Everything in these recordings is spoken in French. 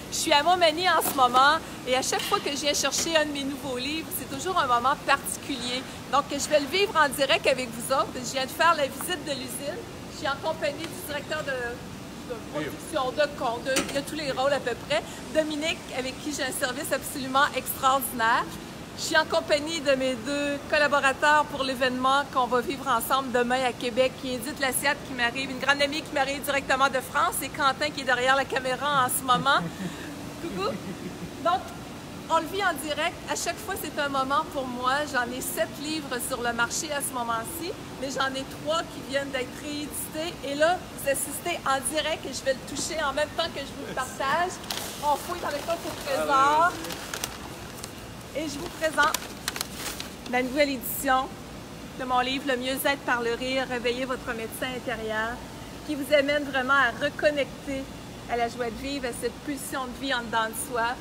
Je suis à Montmagny en ce moment et à chaque fois que je viens chercher un de mes nouveaux livres, c'est toujours un moment particulier. Donc, je vais le vivre en direct avec vous autres. Je viens de faire la visite de l'usine. Je suis en compagnie du directeur de production, de tous les rôles à peu près, Dominique, avec qui j'ai un service absolument extraordinaire. Je suis en compagnie de mes deux collaborateurs pour l'événement qu'on va vivre ensemble demain à Québec, qui est Edith Lassiette, qui m'arrive, une grande amie qui m'arrive directement de France, et Quentin qui est derrière la caméra en ce moment. Coucou! Donc, on le vit en direct. À chaque fois, c'est un moment pour moi. J'en ai 7 livres sur le marché à ce moment-ci, mais j'en ai 3 qui viennent d'être réédités. Et là, vous assistez en direct et je vais le toucher en même temps que je vous le partage. On fouille dans le coffre-trésor. Et je vous présente la nouvelle édition de mon livre « Le mieux-être par le rire, réveiller votre médecin intérieur » qui vous amène vraiment à reconnecter à la joie de vivre, à cette pulsion de vie en dedans de soi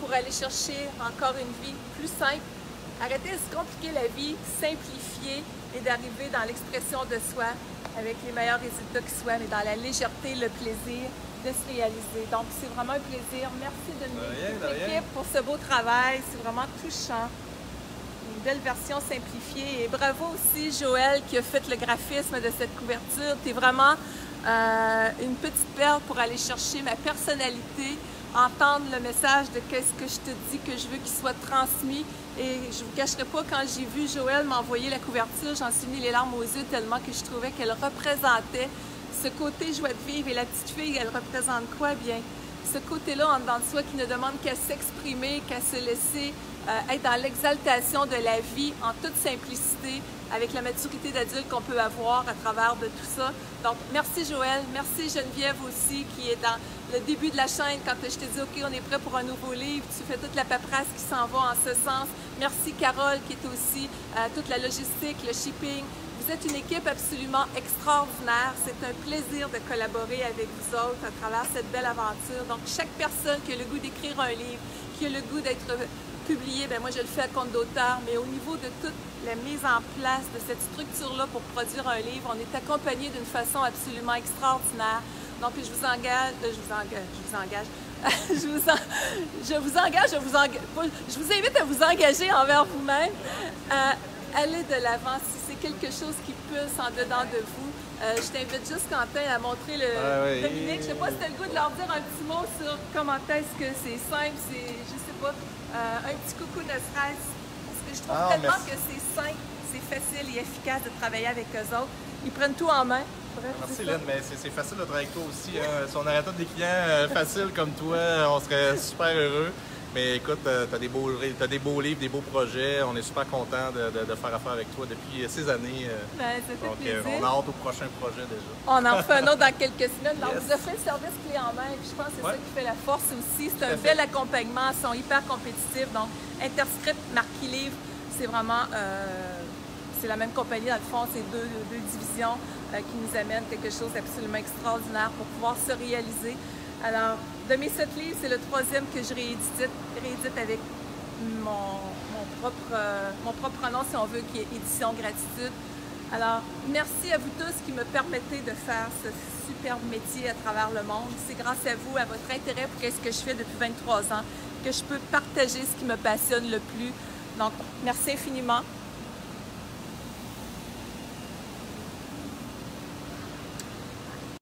pour aller chercher encore une vie plus simple. Arrêter de se compliquer la vie, simplifier et d'arriver dans l'expression de soi avec les meilleurs résultats qui soient, mais dans la légèreté, le plaisir de se réaliser. Donc, c'est vraiment un plaisir. Merci de l'équipe pour ce beau travail. C'est vraiment touchant. Une belle version simplifiée. Et bravo aussi, Joël, qui a fait le graphisme de cette couverture. Tu es vraiment une petite perle pour aller chercher ma personnalité, entendre le message de qu'est-ce que je te dis que je veux qu'il soit transmis. Et je ne vous cacherai pas, quand j'ai vu Joël m'envoyer la couverture, j'en suis mis les larmes aux yeux tellement que je trouvais qu'elle représentait ce côté joie de vivre. Et la petite fille, elle représente quoi? Bien, ce côté-là en dedans de soi qui ne demande qu'à s'exprimer, qu'à se laisser être dans l'exaltation de la vie en toute simplicité, avec la maturité d'adulte qu'on peut avoir à travers de tout ça. Donc, merci Joël, merci Geneviève aussi, qui est dans le début de la chaîne quand je t'ai dit « OK, on est prêt pour un nouveau livre », tu fais toute la paperasse qui s'en va en ce sens. Merci Carole, qui est aussi toute la logistique, le shipping. Vous êtes une équipe absolument extraordinaire. C'est un plaisir de collaborer avec vous autres à travers cette belle aventure. Donc, chaque personne qui a le goût d'écrire un livre, qui a le goût d'être publié, bien moi je le fais à compte d'auteur, mais au niveau de toute la mise en place de cette structure-là pour produire un livre, on est accompagné d'une façon absolument extraordinaire. Donc, je vous invite à vous engager envers vous-même. Allez de l'avant si c'est quelque chose qui pulse en dedans de vous. Je t'invite juste, Quentin, à montrer le Dominique. Je ne sais pas si tu as le goût de leur dire un petit mot sur comment est-ce que c'est simple, c'est, je sais pas, un petit coucou de stress. Parce que je trouve tellement que c'est simple, c'est facile et efficace de travailler avec eux autres. Ils prennent tout en main. Merci Lynn, mais c'est facile de travailler avec toi aussi. Hein. Si on arrêtait des clients faciles comme toi, on serait super heureux. Mais écoute, tu as des beaux livres, des beaux projets. On est super contents de faire affaire avec toi depuis ces années. Ben, ça fait plaisir. On a hâte au prochain projet déjà. On en fait un autre dans quelques semaines. Donc, vous offrez le service clé en main. Puis je pense que c'est ça qui fait la force aussi. C'est un bel accompagnement. Ils sont hyper compétitifs. Donc, Interscript, Marquis Livre, c'est vraiment... c'est la même compagnie, dans le fond, c'est deux divisions qui nous amènent quelque chose d'absolument extraordinaire pour pouvoir se réaliser. Alors, de mes 7 livres, c'est le 3e que je réédite avec mon propre nom, si on veut, qui est Édition Gratitude. Alors, merci à vous tous qui me permettez de faire ce superbe métier à travers le monde. C'est grâce à vous, à votre intérêt pour ce que je fais depuis 23 ans, que je peux partager ce qui me passionne le plus. Donc, merci infiniment.